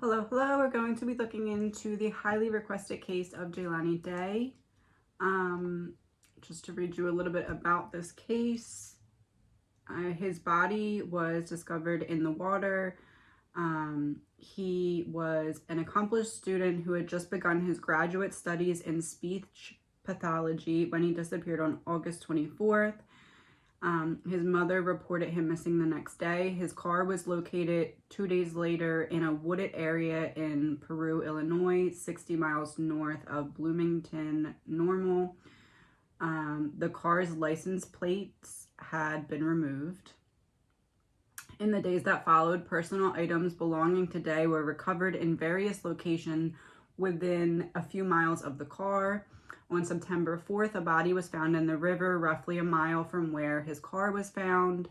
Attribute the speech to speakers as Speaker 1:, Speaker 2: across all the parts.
Speaker 1: Hello, hello. We're going to be looking into the highly requested case of JELANI Day. Just to read you a little bit about this case. His body was discovered in the water. He was an accomplished student who had just begun his graduate studies in speech pathology when he disappeared on August 24th. His mother reported him missing the next day. His car was located 2 days later in a wooded area in Peru, Illinois, 60 miles north of Bloomington Normal. The car's license plates had been removed. In the days that followed, personal items belonging to Day were recovered in various locations within a few miles of the car. On September 4th, a body was found in the river roughly a mile from where his car was found.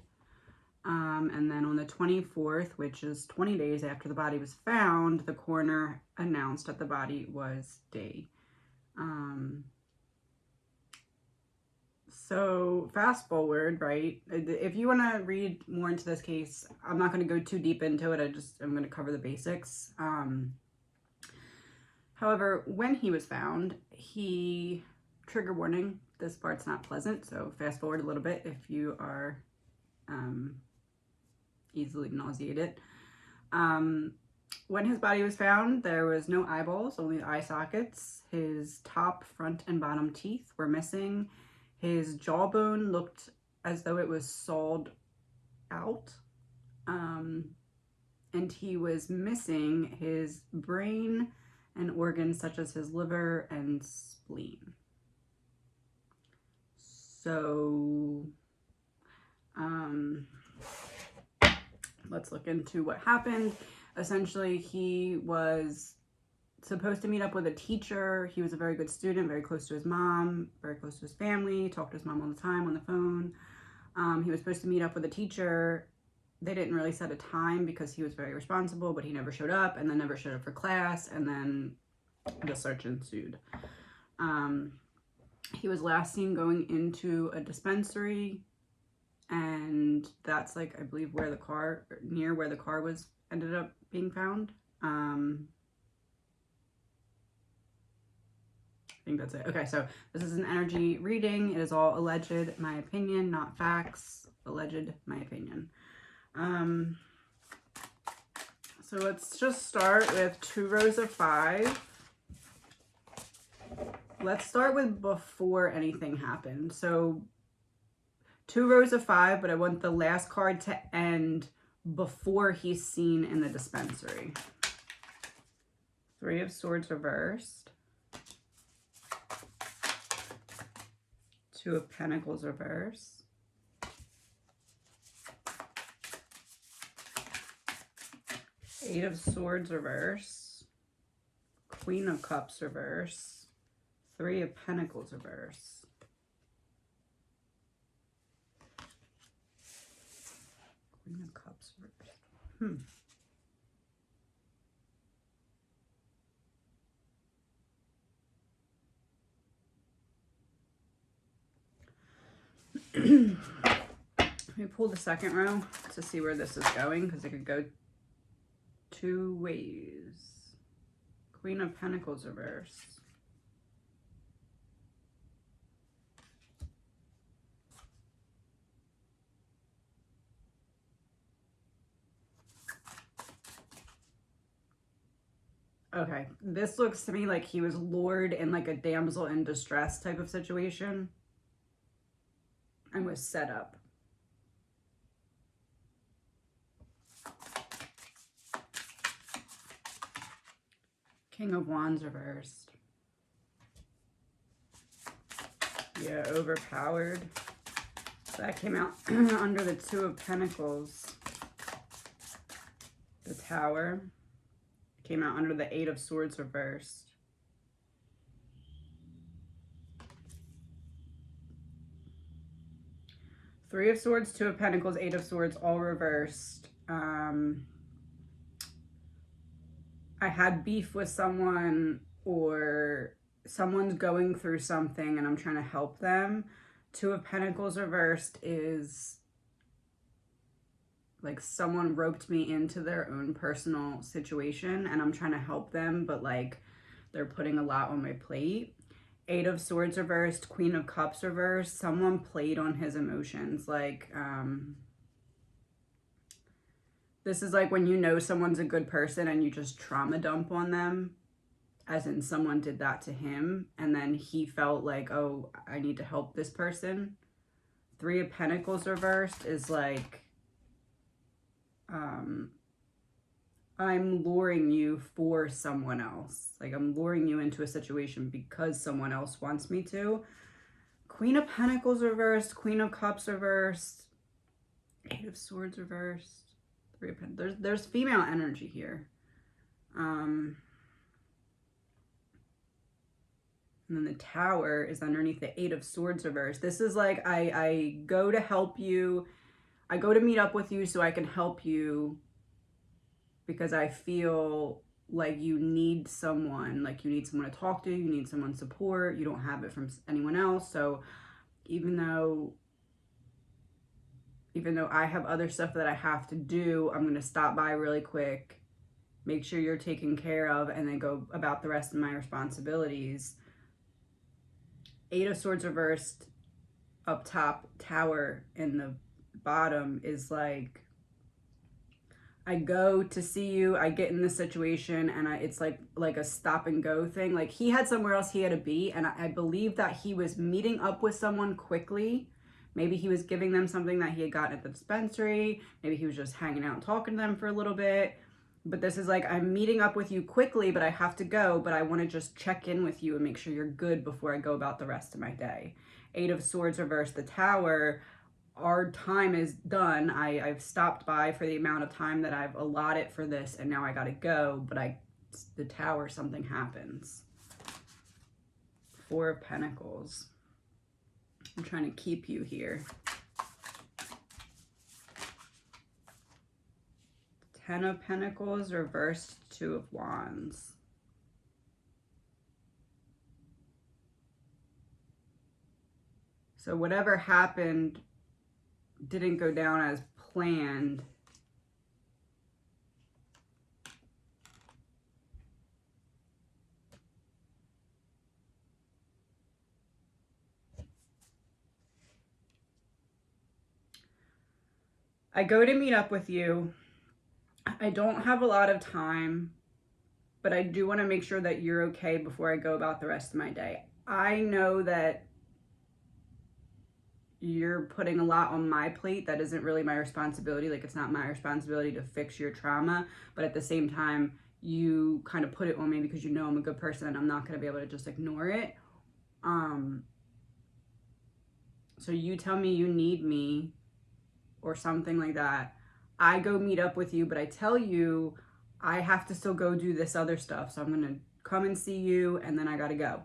Speaker 1: And then on the 24th, which is 20 days after the body was found, the coroner announced that the body was Day. So fast forward, right? If you want to read more into this case, I'm not going to go too deep into it. I'm going to cover the basics. However, when he was found, trigger warning, this part's not pleasant, so fast forward a little bit if you are easily nauseated. When his body was found, there was no eyeballs, only eye sockets. His top, front, and bottom teeth were missing. His jawbone looked as though it was sawed out. And he was missing his brain and organs such as his liver and spleen. So let's look into what happened. Essentially, he was supposed to meet up with a teacher. He was a very good student, very close to his mom, very close to his family, talked to his mom all the time on the phone. He was supposed to meet up with a teacher. They didn't really set a time because he was very responsible, but he never showed up, and then never showed up for class, and then the search ensued. He was last seen going into a dispensary, and that's I believe near where the car was ended up being found. I think that's it. Okay, so this is an energy reading. It is all alleged, my opinion, not facts. Alleged, my opinion. So let's just start with 2 rows of 5. Let's start with before anything happened. So 2 rows of 5, but I want the last card to end before he's seen in the dispensary. 3 of Swords reversed. 2 of Pentacles reversed. 8 of Swords reverse, Queen of Cups reverse, 3 of Pentacles reverse, Queen of Cups reverse. Let me pull the second row to see where this is going, because it could go 2 ways. Queen of Pentacles reversed. Okay, this looks to me like he was lured in a damsel in distress type of situation and was set up. King of Wands reversed. Yeah, overpowered. That came out under the 2 of Pentacles. The Tower came out under the 8 of Swords reversed. Three of Swords, 2 of Pentacles, 8 of Swords, all reversed. I had beef with someone, or someone's going through something and I'm trying to help them. 2 of Pentacles reversed is like someone roped me into their own personal situation and I'm trying to help them, but like they're putting a lot on my plate. Eight of Swords reversed, Queen of Cups reversed. Someone played on his emotions. Like, this is like when you know someone's a good person and you just trauma dump on them, as in someone did that to him and then he felt like, oh, I need to help this person. Three of Pentacles reversed is like, I'm luring you for someone else. Like, I'm luring you into a situation because someone else wants me to. Queen of Pentacles reversed, Queen of Cups reversed, Eight of Swords reversed, Three of Pentacles. There's female energy here. And then the Tower is underneath the Eight of Swords reversed. This is like, I go to help you. I go to meet up with you so I can help you because I feel like you need someone. Like, you need someone to talk to. You need someone's support. You don't have it from anyone else. So even though I have other stuff that I have to do, I'm going to stop by really quick, make sure you're taken care of, and then go about the rest of my responsibilities. Eight of Swords reversed up top, Tower in the bottom is like, I go to see you, I get in this situation, and it's like a stop and go thing. Like, he had somewhere else he had to be, and I believe that he was meeting up with someone quickly. Maybe he was giving them something that he had gotten at the dispensary. Maybe he was just hanging out and talking to them for a little bit. But this is like, I'm meeting up with you quickly, but I have to go, but I want to just check in with you and make sure you're good before I go about the rest of my day. Eight of Swords reversed, the Tower. Our time is done. I've stopped by for the amount of time that I've allotted for this, and now I gotta go, but the Tower, something happens. Four of Pentacles. I'm trying to keep you here. Ten of Pentacles reversed, Two of Wands. So whatever happened didn't go down as planned. I go to meet up with you. I don't have a lot of time, but I do want to make sure that you're okay before I go about the rest of my day. I know that you're putting a lot on my plate that isn't really my responsibility. Like, it's not my responsibility to fix your trauma, but at the same time, you kind of put it on me because you know I'm a good person and I'm not going to be able to just ignore it. So you tell me you need me or something like that. I go meet up with you, but I tell you I have to still go do this other stuff. So I'm going to come and see you, and then I got to go.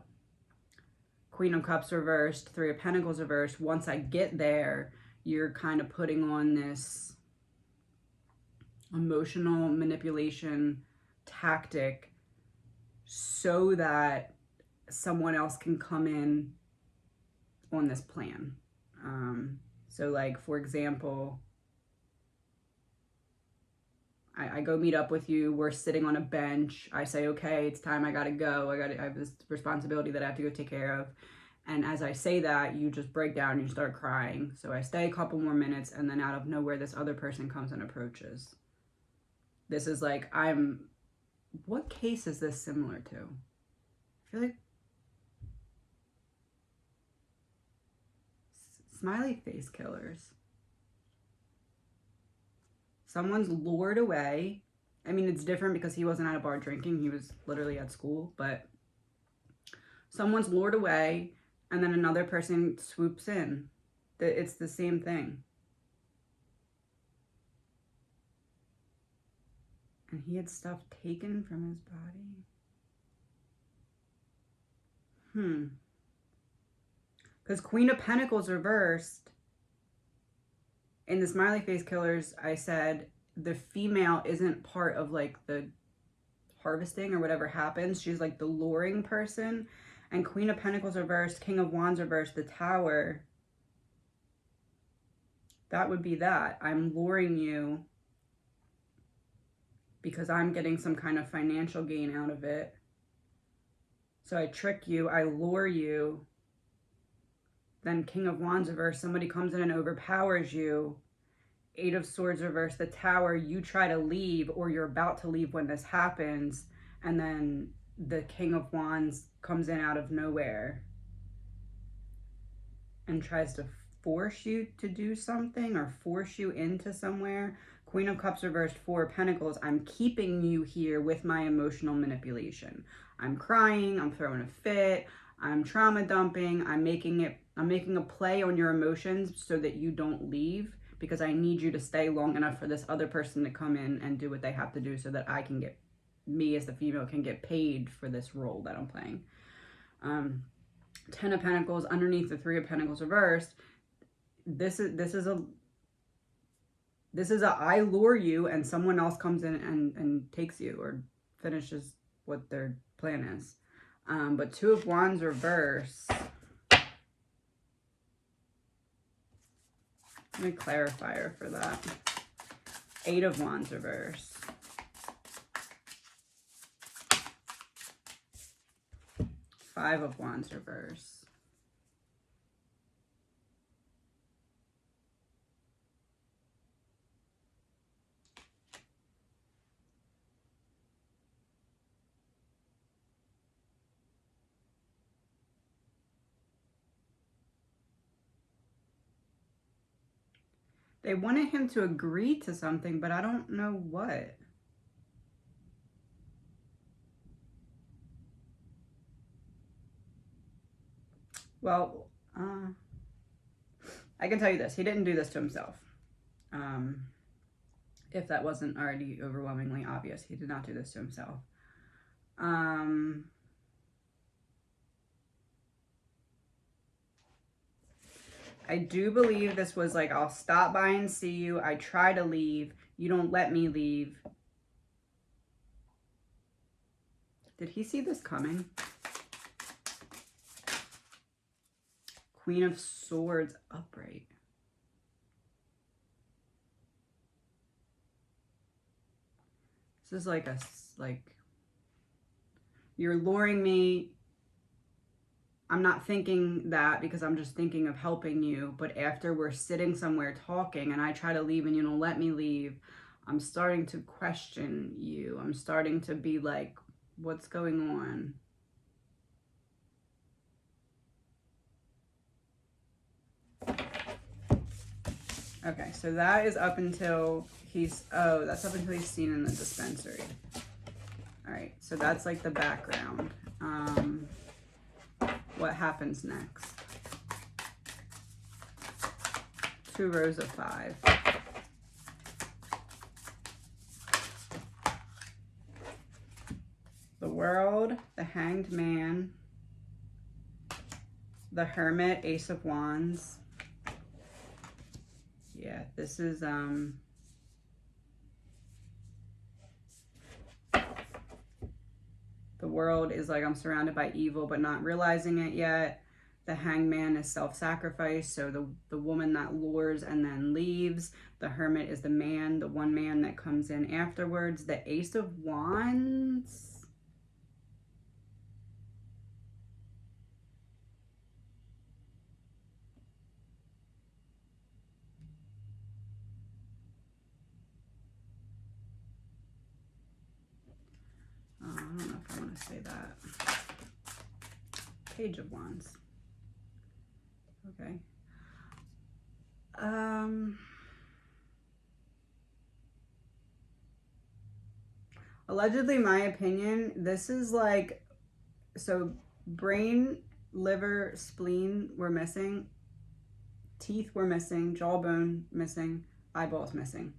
Speaker 1: Queen of Cups reversed, Three of Pentacles reversed. Once I get there, you're kind of putting on this emotional manipulation tactic so that someone else can come in on this plan. So like, for example, I go meet up with you, we're sitting on a bench, I say, okay, it's time, I gotta go, I have this responsibility that I have to go take care of. And as I say that, you just break down and you start crying. So I stay a couple more minutes, and then out of nowhere, this other person comes and approaches. This is like, what case is this similar to? I feel like smiley face killers. Someone's lured away. I mean, it's different because he wasn't at a bar drinking. He was literally at school. But someone's lured away, and then another person swoops in. It's the same thing. And he had stuff taken from his body. Because Queen of Pentacles reversed. In the smiley face killers, I said the female isn't part of like the harvesting or whatever happens. She's like the luring person. And Queen of Pentacles reversed, King of Wands reversed, the Tower. That would be that. I'm luring you because I'm getting some kind of financial gain out of it. So I trick you, I lure you. Then King of Wands reverse, somebody comes in and overpowers you. Eight of Swords reverse, the Tower, you try to leave or you're about to leave when this happens. And then the King of Wands comes in out of nowhere and tries to force you to do something or force you into somewhere. Queen of Cups reversed, Four of Pentacles. I'm keeping you here with my emotional manipulation. I'm crying, I'm throwing a fit, I'm trauma dumping, I'm making a play on your emotions so that you don't leave, because I need you to stay long enough for this other person to come in and do what they have to do so that I can get, me as the female can get paid for this role that I'm playing. 10 of Pentacles underneath the Three of Pentacles reversed. This is a I lure you and someone else comes in and takes you or finishes what their plan is. But Two of Wands reverse. Let me clarify her for that. Eight of Wands reverse. Five of Wands reverse. They wanted him to agree to something, but I don't know what. Well, I can tell you this. He didn't do this to himself. If that wasn't already overwhelmingly obvious, he did not do this to himself. I do believe this was like, I'll stop by and see you. I try to leave. You don't let me leave. Did he see this coming? Queen of Swords upright. This is like you're luring me. I'm not thinking that because I'm just thinking of helping you. But after we're sitting somewhere talking and I try to leave and you don't let me leave, I'm starting to question you. I'm starting to be like, what's going on? Okay, so that is up until that's up until he's seen in the dispensary. All right, so that's like the background. What happens next? Two rows of five. The World, the Hanged Man, the Hermit, Ace of Wands. Yeah, this is the World is like, I'm surrounded by evil but not realizing it yet. The Hanged Man is self-sacrifice, so the woman that lures and then leaves. The Hermit is the man, the one man that comes in afterwards. The Ace of Wands. I don't know if I want to say that. Page of Wands. Okay. Allegedly, my opinion, this is like, so brain, liver, spleen were missing, teeth were missing, jawbone missing, eyeballs missing.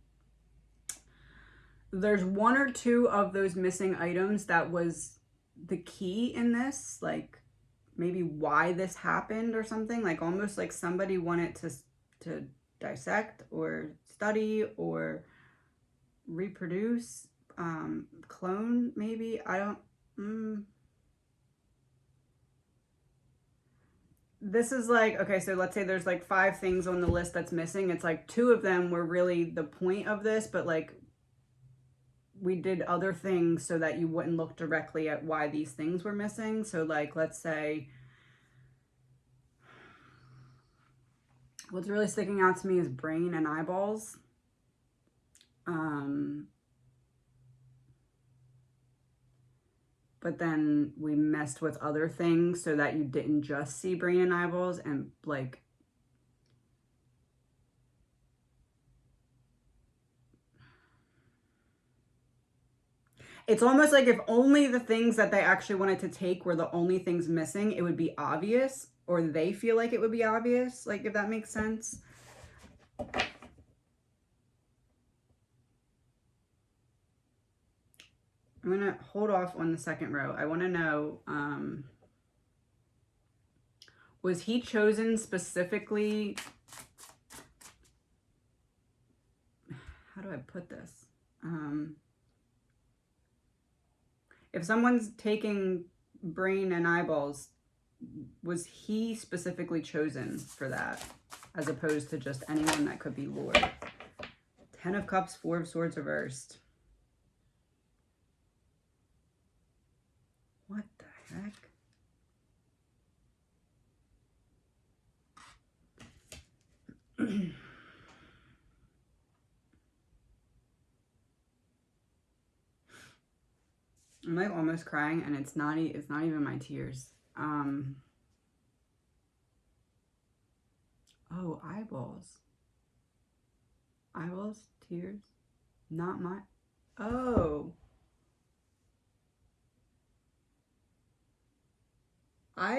Speaker 1: There's one or two of those missing items that was the key in this, like maybe why this happened or something, like almost like somebody wanted to dissect or study or reproduce, clone maybe. I don't, this is like, okay, so let's say there's like 5 things on the list that's missing. It's like 2 of them were really the point of this, but like we did other things so that you wouldn't look directly at why these things were missing. So like, let's say what's really sticking out to me is brain and eyeballs. But then we messed with other things so that you didn't just see brain and eyeballs, and like it's almost like if only the things that they actually wanted to take were the only things missing, it would be obvious, or they feel like it would be obvious, like if that makes sense. I'm going to hold off on the second row. I want to know, was he chosen specifically? How do I put this? If someone's taking brain and eyeballs, was he specifically chosen for that, as opposed to just anyone that could be lured? 10 of Cups, 4 of Swords reversed. What the heck? I'm like almost crying, and it's not even my tears. Oh, eyeballs. Eyeballs, tears, not my. Oh. I'm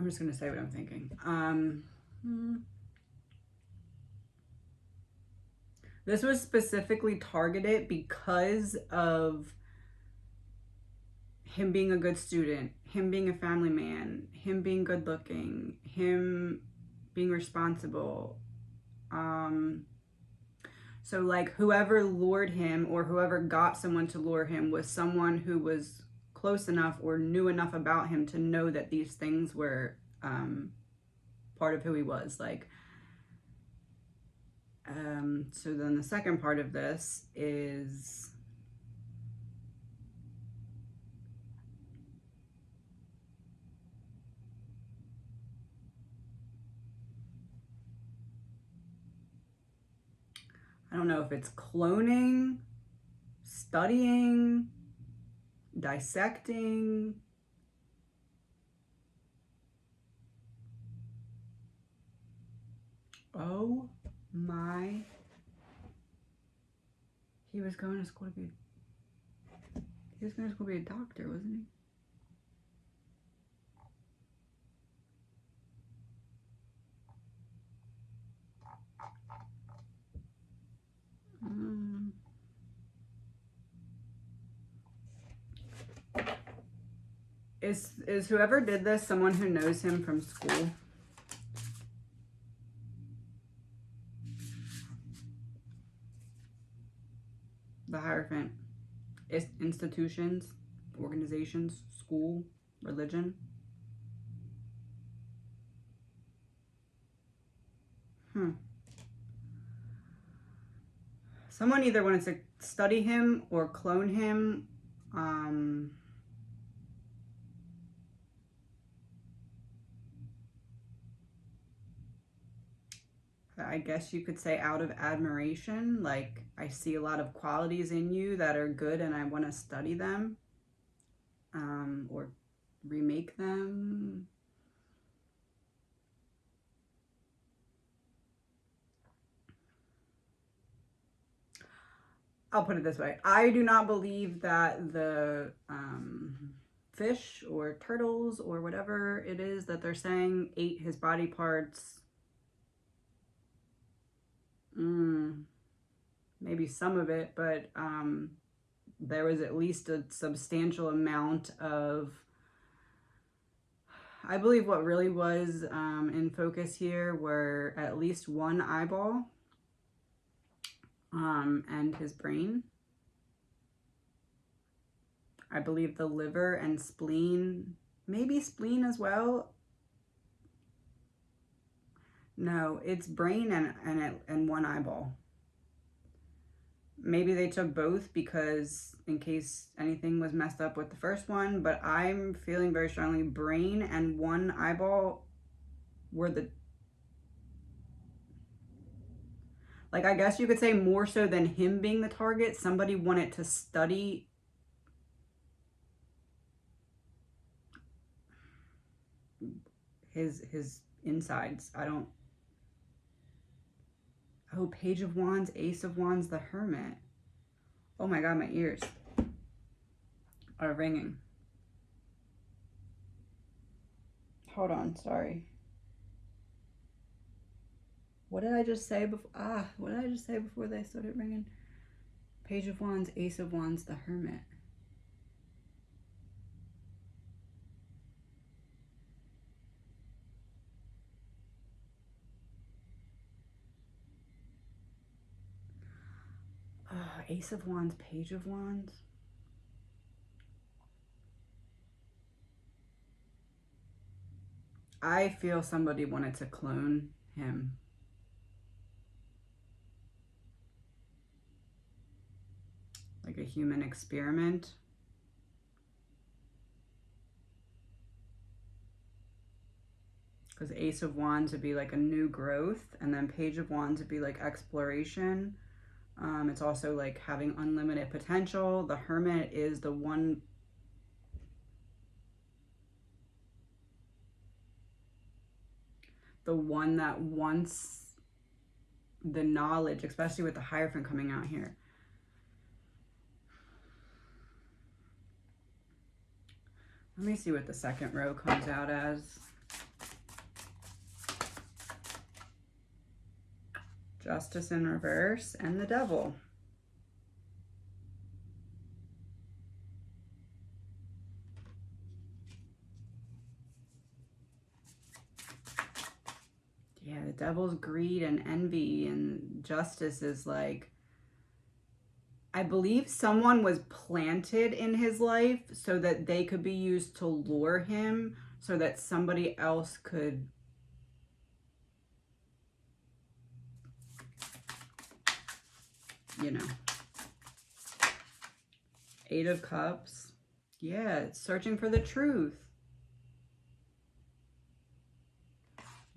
Speaker 1: just going to say what I'm thinking. This was specifically targeted because of him being a good student, him being a family man, him being good looking, him being responsible. So like whoever lured him, or whoever got someone to lure him, was someone who was close enough or knew enough about him to know that these things were part of who he was. Like, so then the second part of this is I don't know if it's cloning, studying, dissecting. Oh my. He was going to school to be a doctor, wasn't he? Is whoever did this someone who knows him from school? The Hierophant. Institutions, organizations, school, religion. Someone either wanted to study him or clone him. I guess you could say out of admiration, like I see a lot of qualities in you that are good and I want to study them, or remake them. I'll put it this way. I do not believe that the fish or turtles or whatever it is that they're saying ate his body parts. Maybe some of it, but there was at least a substantial amount of, I believe what really was in focus here were at least one eyeball and his brain. I believe the liver and spleen, maybe spleen as well. No, it's brain and one eyeball. Maybe they took both because in case anything was messed up with the first one, but I'm feeling very strongly brain and one eyeball were the, like, I guess you could say more so than him being the target, somebody wanted to study his insides. Oh, Page of Wands, Ace of Wands, the Hermit. Oh my God, my ears are ringing. Hold on, sorry. What did I just say before? What did I just say before they started ringing? Page of Wands, Ace of Wands, the Hermit. Ace of Wands, Page of Wands. I feel somebody wanted to clone him. Like a human experiment. Because Ace of Wands would be like a new growth, and then Page of Wands would be like exploration. It's also like having unlimited potential. The Hermit is the one that wants the knowledge, especially with the Hierophant coming out here. Let me see what the second row comes out as. Justice in reverse and the Devil. Yeah, the Devil's greed and envy, and Justice is like, I believe someone was planted in his life so that they could be used to lure him so that somebody else could you know. Eight of Cups. Yeah, it's searching for the truth.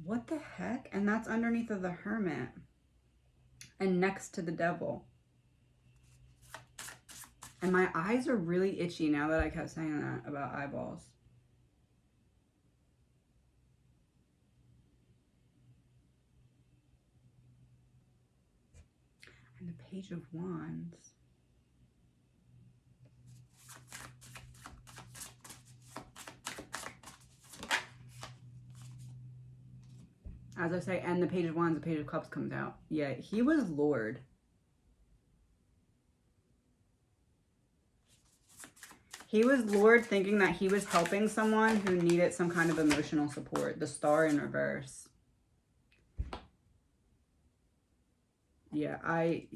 Speaker 1: What the heck? And that's underneath of the Hermit. And next to the Devil. And my eyes are really itchy now that I kept saying that about eyeballs. And the Page of Wands. As I say, and the Page of Wands, the Page of Cups comes out. Yeah, he was lured. He was lured thinking that he was helping someone who needed some kind of emotional support. The Star in reverse. Yeah, I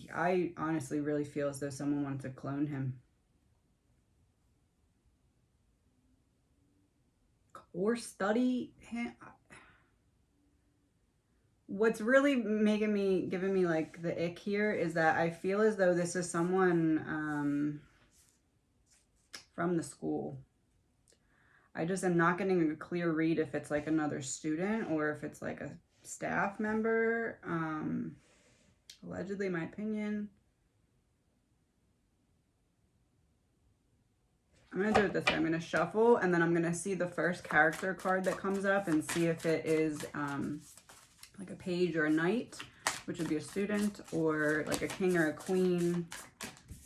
Speaker 1: honestly really feel as though someone wanted to clone him. Or study him. What's really giving me like the ick here is that I feel as though this is someone from the school. I just am not getting a clear read if it's like another student or if it's like a staff member. Allegedly, my opinion. I'm going to do it this way. I'm going to shuffle and then I'm going to see the first character card that comes up and see if it is like a page or a knight, which would be a student, or like a king or a queen,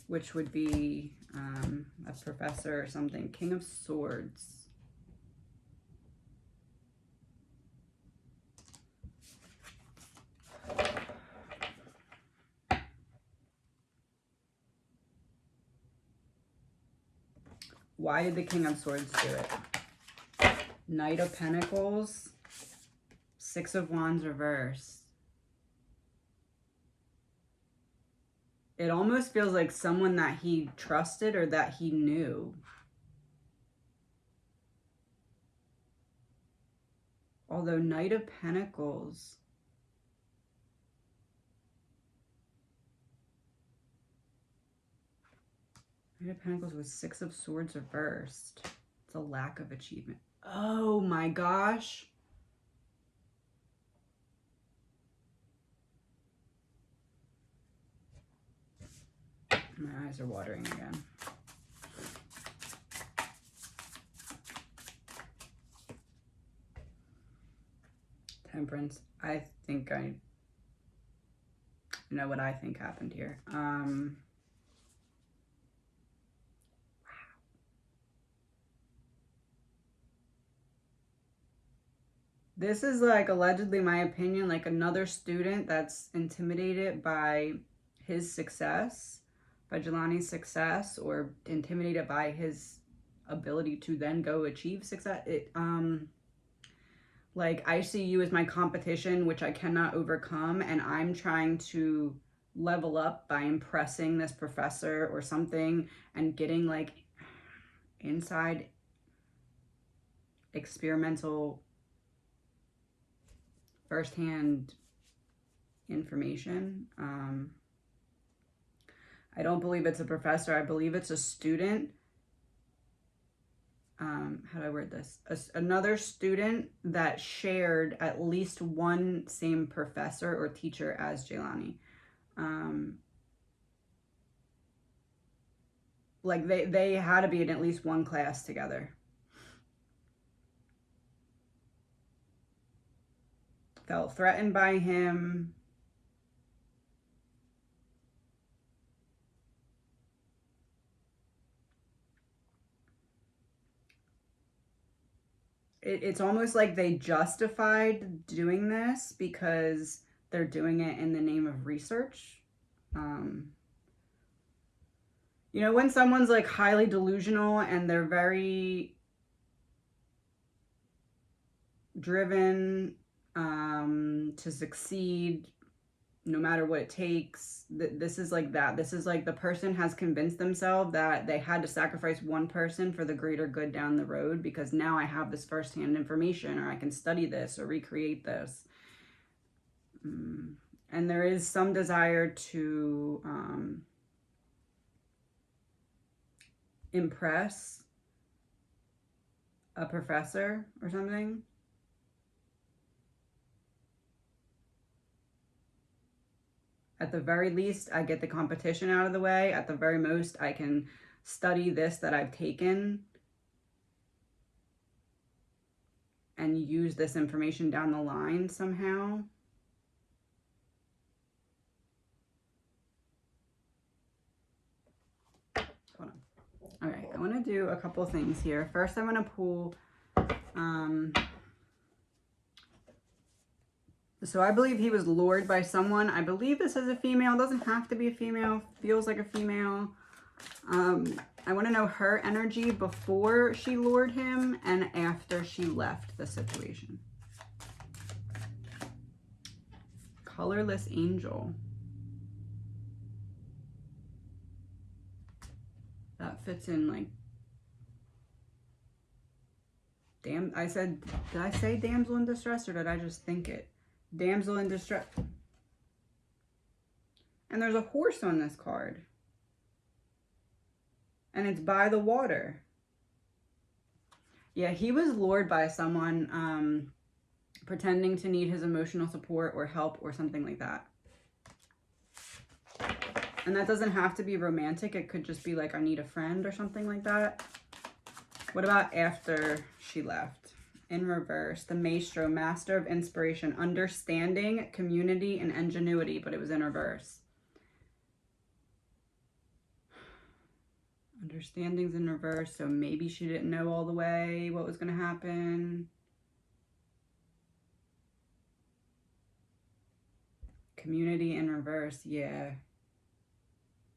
Speaker 1: which would be a professor or something. King of Swords. Why did the King of Swords do it? Knight of Pentacles, Six of Wands reversed. It almost feels like someone that he trusted or that he knew. Although Knight of Pentacles, Knight of Pentacles with Six of Swords reversed. It's a lack of achievement. Oh my gosh. My eyes are watering again. Temperance. I think I know what I think happened here. Wow. This is like allegedly, my opinion, like another student that's intimidated by his success, by JELANI's success, or intimidated by his ability to then go achieve success. Like, I see you as my competition, which I cannot overcome, and I'm trying to level up by impressing this professor or something and getting like inside experimental firsthand information. I don't believe it's a professor. I believe it's a student. How do I word this? Another student that shared at least one same professor or teacher as JELANI. Like they had to be in at least one class together. Felt threatened by him. It's almost like they justified doing this because they're doing it in the name of research. You know, when someone's like highly delusional and they're very driven to succeed no matter what it takes, this is like that. This is like the person has convinced themselves that they had to sacrifice one person for the greater good down the road because now I have this firsthand information, or I can study this or recreate this. And there is some desire to impress a professor or something. At the very least, I get the competition out of the way. At the very most, I can study this that I've taken and use this information down the line somehow. Hold on. All right, I want to do a couple things here. First, I'm going to pull... So I believe he was lured by someone. I believe this is a female. It doesn't have to be a female. Feels like a female. I want to know her energy before she lured him and after she left the situation. Colorless Angel. That fits in like... Damn, I said... Did I say damsel in distress or did I just think it? Damsel in distress. And there's a horse on this card. And it's by the water. Yeah, he was lured by someone pretending to need his emotional support or help or something like that. And that doesn't have to be romantic. It could just be like, I need a friend or something like that. What about after she left? In reverse, the Maestro, Master of Inspiration, Understanding, Community, and Ingenuity, but it was in reverse. Understanding's in reverse, so maybe she didn't know all the way what was going to happen. Community in reverse, yeah.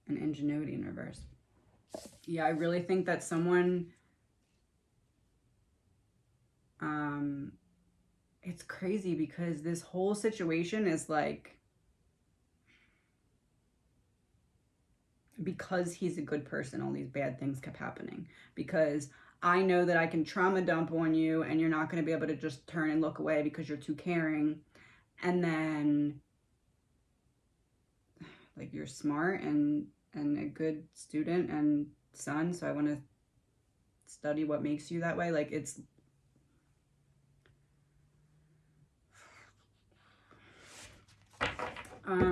Speaker 1: And Ingenuity in reverse. Yeah, I really think that someone... It's crazy because this whole situation is like, because he's a good person, all these bad things kept happening. Because I know that I can trauma dump on you and you're not going to be able to just turn and look away because you're too caring. And then, like, you're smart and a good student and son, so I want to study what makes you that way. Like, it's...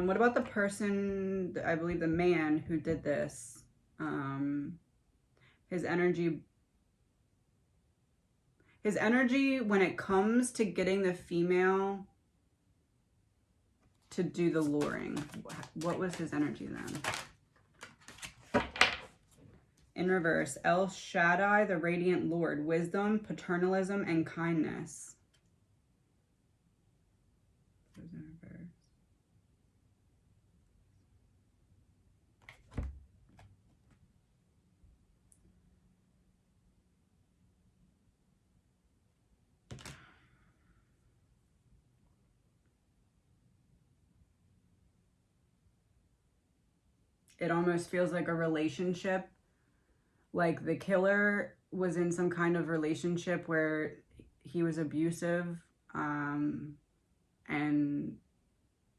Speaker 1: what about the person, I believe the man who did this? His energy when it comes to getting the female to do the luring, what was his energy then? In reverse, El Shaddai, the radiant Lord, wisdom, paternalism, and kindness. In reverse. It almost feels like a relationship. Like the killer was in some kind of relationship where he was abusive, and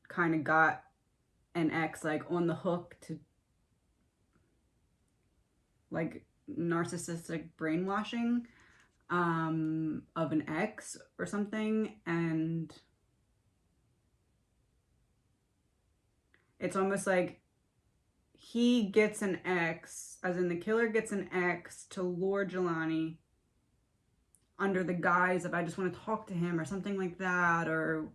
Speaker 1: kind of got an ex like on the hook to, like, narcissistic brainwashing of an ex or something. And it's almost like he gets an ex, as in the killer gets an ex to lure JELANI under the guise of, I just want to talk to him or something like that, or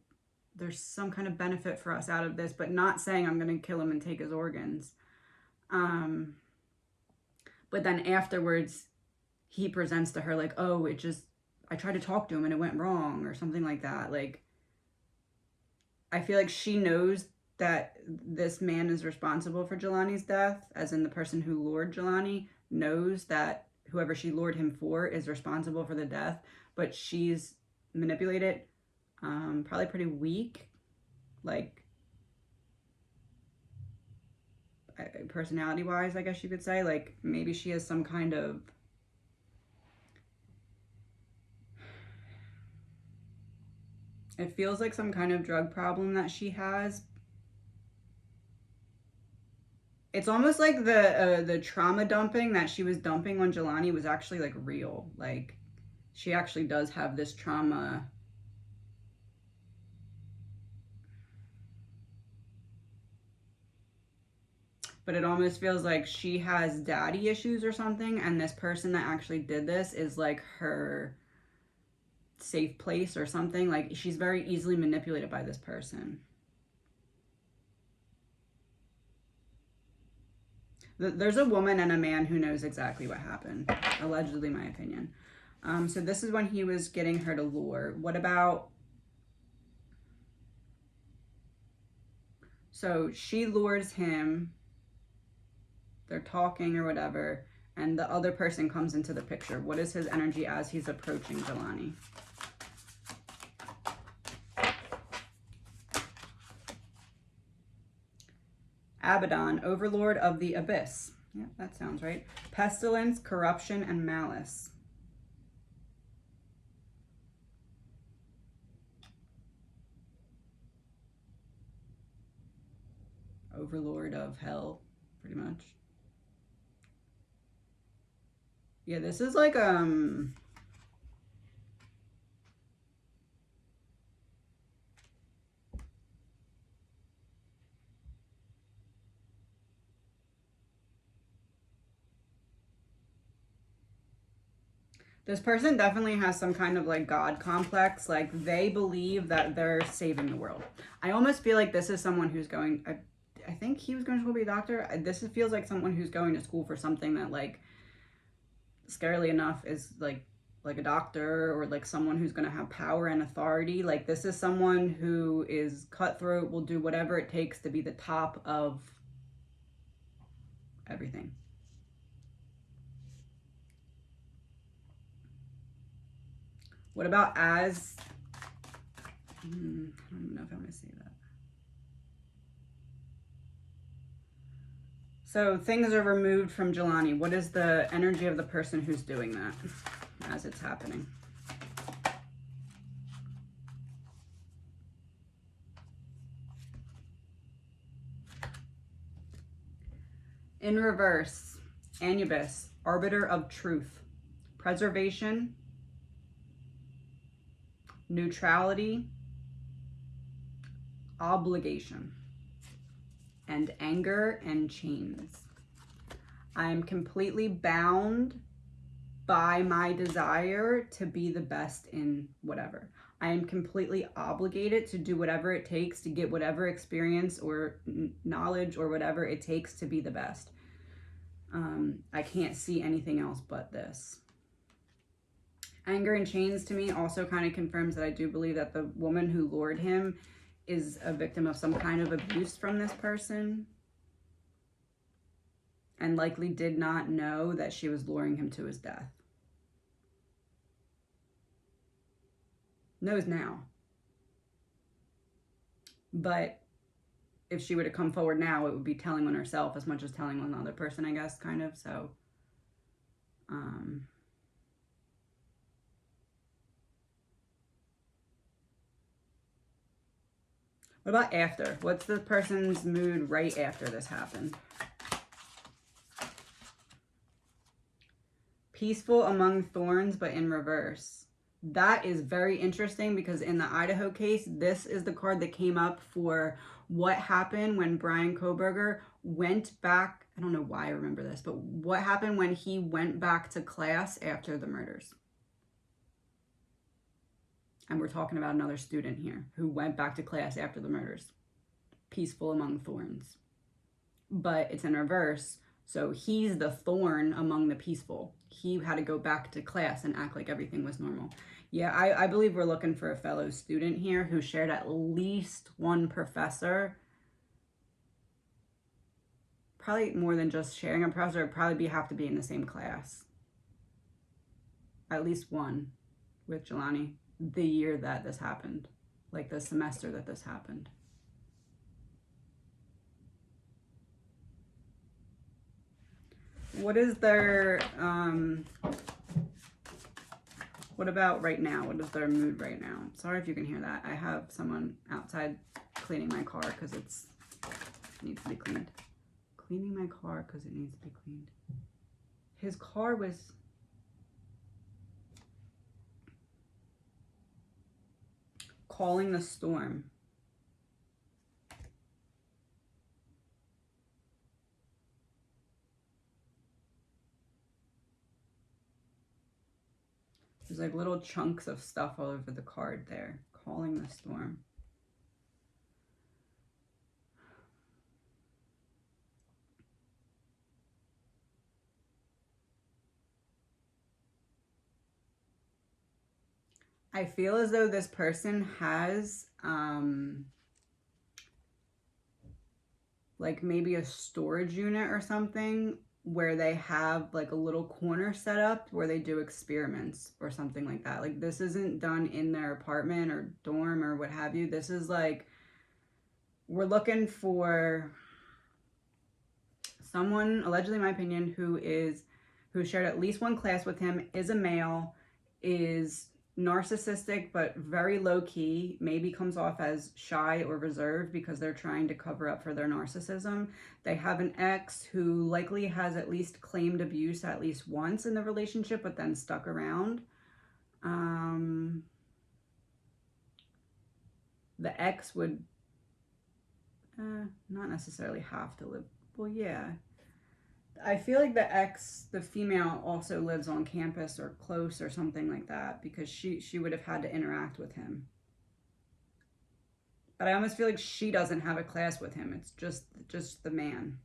Speaker 1: there's some kind of benefit for us out of this, but not saying I'm going to kill him and take his organs. But then afterwards, he presents to her like, oh, I tried to talk to him and it went wrong or something like that. Like, I feel like she knows that this man is responsible for JELANI's death, as in the person who lured JELANI knows that whoever she lured him for is responsible for the death, but she's manipulated, probably pretty weak, like, personality-wise, I guess you could say. Like, maybe she has some kind of... It feels like some kind of drug problem that she has. It's almost like the trauma dumping that she was dumping on JELANI was actually, like, real. Like, she actually does have this trauma. But it almost feels like she has daddy issues or something, and this person that actually did this is, like, her safe place or something. Like, she's very easily manipulated by this person. There's a woman and a man who knows exactly what happened. Allegedly, my opinion. So this is when he was getting her to lure. What about... So she lures him. They're talking or whatever. And the other person comes into the picture. What is his energy as he's approaching JELANI? Abaddon, overlord of the abyss. Yeah, that sounds right. Pestilence, corruption, and malice. Overlord of hell, pretty much. Yeah, this is like, this person definitely has some kind of, like, God complex. Like, they believe that they're saving the world. I almost feel like this is someone who's going... I think he was going to school to be a doctor. This feels like someone who's going to school for something that, like, scarily enough, is, like a doctor, or, like, someone who's going to have power and authority. Like, this is someone who is cutthroat, will do whatever it takes to be the top of everything. What about as... I don't know if I'm going to say that. So things are removed from Jelani. What is the energy of the person who's doing that as it's happening? In reverse, Anubis, arbiter of truth, preservation, neutrality, obligation, and anger and chains. I am completely bound by my desire to be the best in whatever. I am completely obligated to do whatever it takes to get whatever experience or knowledge or whatever it takes to be the best. I can't see anything else but this. Anger and chains to me also kind of confirms that I do believe that the woman who lured him is a victim of some kind of abuse from this person and likely did not know that she was luring him to his death. Knows now. But if she were to come forward now, it would be telling on herself as much as telling on the other person, I guess, kind of. So, what about after? What's the person's mood right after this happened? Peaceful among thorns, but in reverse. That is very interesting because in the Idaho case, this is the card that came up for what happened when Brian Kohberger went back. I don't know why I remember this, but what happened when he went back to class after the murders? And we're talking about another student here who went back to class after the murders. Peaceful among thorns. But it's in reverse. So he's the thorn among the peaceful. He had to go back to class and act like everything was normal. Yeah, I believe we're looking for a fellow student here who shared at least one professor. Probably more than just sharing a professor. It'd probably have to be in the same class. At least one with Jelani. The year that this happened. Like the semester that this happened. What is their, what about right now? What is their mood right now? Sorry if you can hear that. I have someone outside cleaning my car because it needs to be cleaned. Cleaning my car because it needs to be cleaned. His car was... calling the storm. There's like little chunks of stuff all over the card there. Calling the storm. I feel as though this person has like maybe a storage unit or something where they have like a little corner set up where they do experiments or something like that. Like this isn't done in their apartment or dorm or what have you. This is like, we're looking for someone, allegedly in my opinion, who shared at least one class with him, is a male, is narcissistic but very low-key, maybe comes off as shy or reserved because they're trying to cover up for their narcissism. They have an ex who likely has at least claimed abuse at least once in the relationship but then stuck around. The ex would not necessarily have to live, well, yeah. I feel like the ex, the female, also lives on campus or close or something like that because she would have had to interact with him. But I almost feel like she doesn't have a class with him. It's just the man.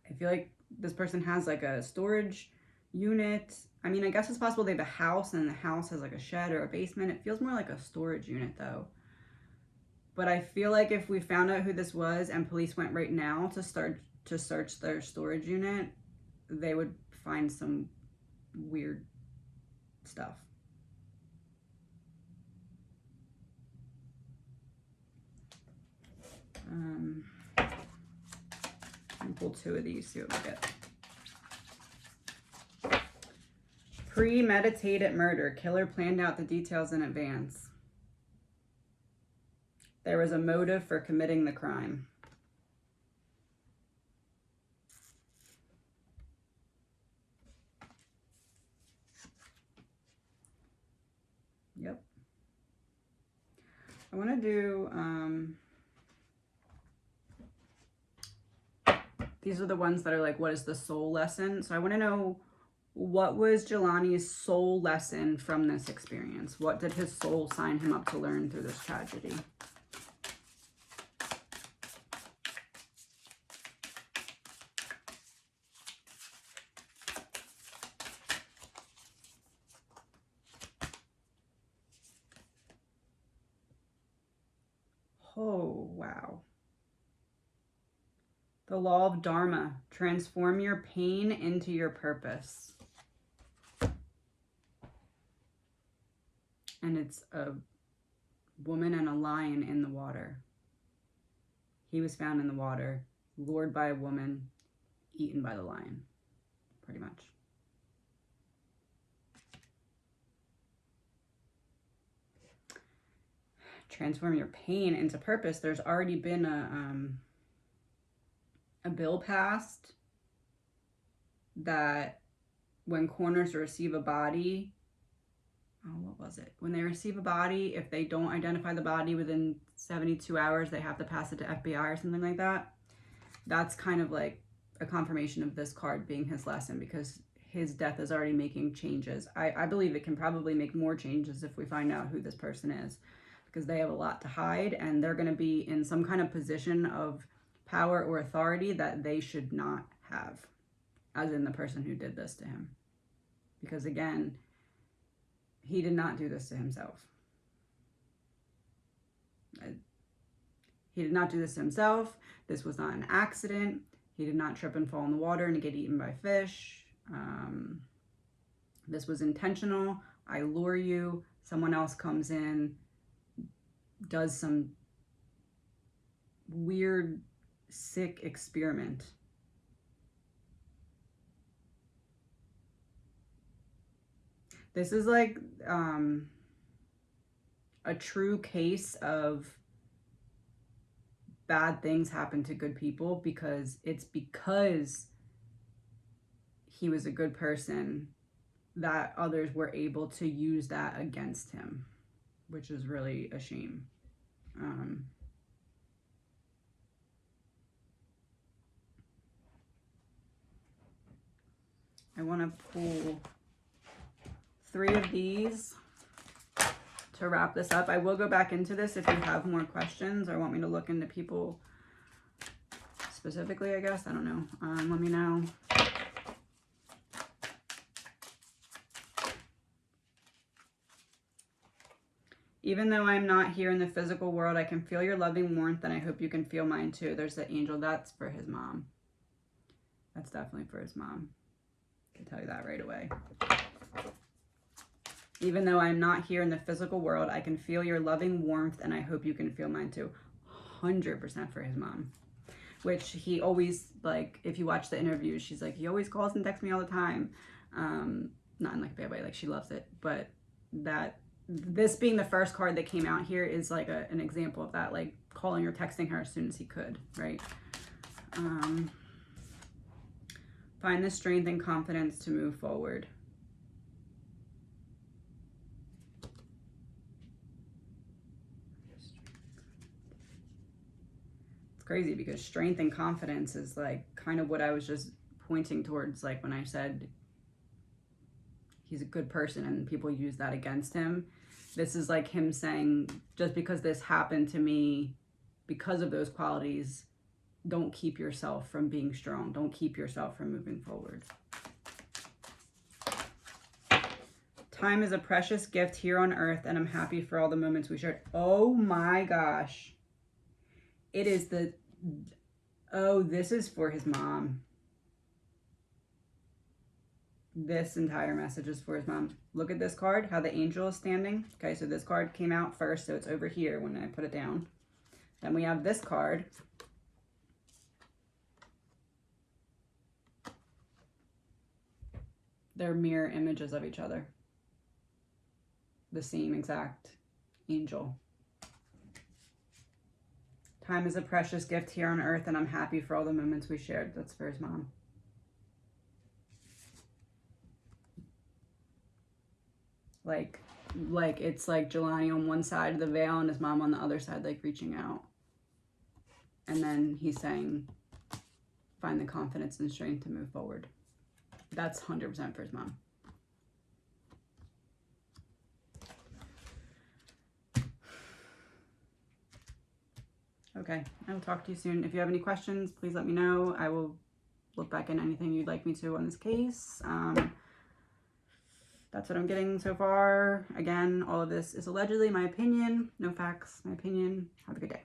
Speaker 1: I feel like this person has like a storage unit. I mean, I guess it's possible they have a house and the house has like a shed or a basement. It feels more like a storage unit though. But I feel like if we found out who this was and police went right now to start to search their storage unit, they would find some weird stuff. I'll pull 2 of these, see what we get. Premeditated murder. Killer planned out the details in advance. There was a motive for committing the crime. Yep. I want to do, these are the ones that are like, what is the soul lesson? So I want to know, what was JELANI's soul lesson from this experience? What did his soul sign him up to learn through this tragedy? Oh, wow. The law of Dharma. Transform your pain into your purpose. And it's a woman and a lion in the water. He was found in the water, lured by a woman, eaten by the lion, pretty much. Transform your pain into purpose. There's already been a bill passed that when coroners receive a body, what was it? When they receive a body, if they don't identify the body within 72 hours, they have to pass it to FBI or something like that. That's kind of like a confirmation of this card being his lesson, because his death is already making changes. I believe it can probably make more changes if we find out who this person is, because they have a lot to hide and they're going to be in some kind of position of power or authority that they should not have, as in the person who did this to him. Because again, he did not do this to himself. He did not do this to himself. This was not an accident. He did not trip and fall in the water and get eaten by fish. This was intentional. I lure you. Someone else comes in, does some weird, sick experiment. This is like a true case of bad things happen to good people, because it's because he was a good person that others were able to use that against him, which is really a shame. I want to pull 3 of these to wrap this up. I will go back into this if you have more questions or want me to look into people specifically, I guess. I don't know. Let me know. Even though I'm not here in the physical world, I can feel your loving warmth, and I hope you can feel mine too. There's the angel. That's for his mom. That's definitely for his mom. I can tell you that right away. Even though I'm not here in the physical world, I can feel your loving warmth, and I hope you can feel mine too. 100% for his mom. Which he always, like, if you watch the interviews, she's like, he always calls and texts me all the time. Not in like a bad way, like she loves it. But this being the first card that came out here is like an example of that, like calling or texting her as soon as he could, right? Find the strength and confidence to move forward. It's crazy because strength and confidence is like kind of what I was just pointing towards, like when I said he's a good person and people use that against him. This is like him saying, just because this happened to me, because of those qualities, don't keep yourself from being strong. Don't keep yourself from moving forward. Time is a precious gift here on earth, and I'm happy for all the moments we shared. Oh my gosh. It is the, oh, this is for his mom. This entire message is for his mom. Look at this card, how the angel is standing. Okay, so this card came out first, so it's over here when I put it down. Then we have this card. They're mirror images of each other. The same exact angel. Time is a precious gift here on earth, and I'm happy for all the moments we shared. That's for his mom. Like it's like JELANI on one side of the veil and his mom on the other side, like reaching out. And then he's saying, find the confidence and strength to move forward. That's 100% for his mom. Okay, I will talk to you soon. If you have any questions, please let me know. I will look back in anything you'd like me to on this case. That's what I'm getting so far. Again, all of this is allegedly my opinion. No facts, my opinion. Have a good day.